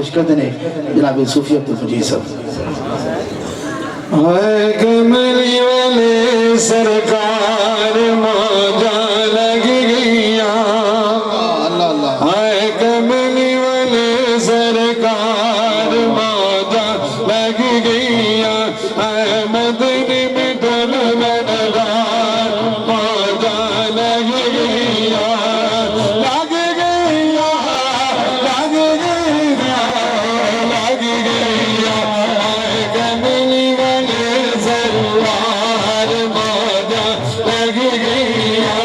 पेश करते हैं जनाब सूफी अब्दुल मजीद साहब। कमली वाले सरकार मौजा लग गया, हाय कमली वाले सरकार मौजा लग गया, हाय मदनी मिठल मनगार मौजा लग गया, लग गया, लग गया, लग गया, हाय कमली वाले सरकार मौजा लग गया,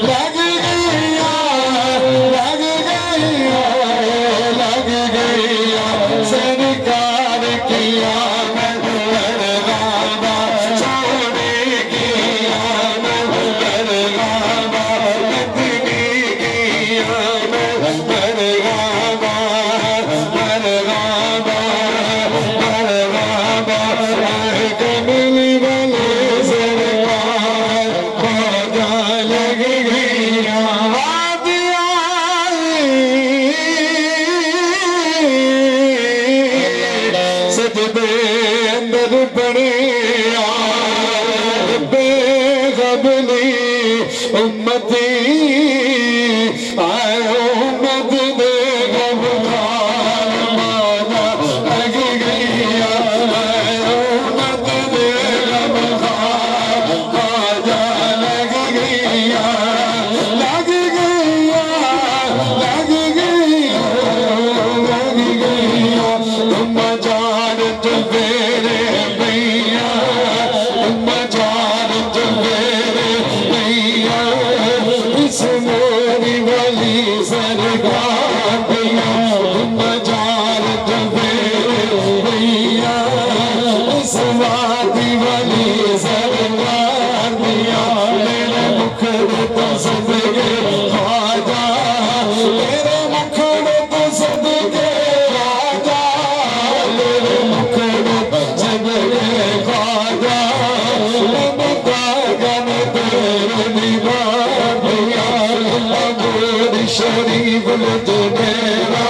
लग गया, लग गया, लग गया, सरकार की आमद बरगाना छोड़े की आमद बरगाना, मदनी की आमद बरगाना, बरगाना, बरगाना, कमली वाले सरकार मौजा लग गया, सजदे अंदर पड़े बेगबली उम्मती आए उम्मत दे गमखान मौजा लग गया, आए उम्मत दे गमखान मौजा लग गया, लग गया, लग गया, लग गया, तुम जान मेरे भैया, तुम जान मेरे भैया, इस मोरी वाली सरकार भैया, तुम जान मेरे भैया, इस वादी वाली सरकार भैया, मेरे मुखड़े तो सदके ख्वाजा, मेरे मुखड़े तो सदके ख्वाजा, मेरे मुखड़े तो सदके ख्वाजा, गन तेरे दीवार भैया, अबूर शरीफ लुट मेरा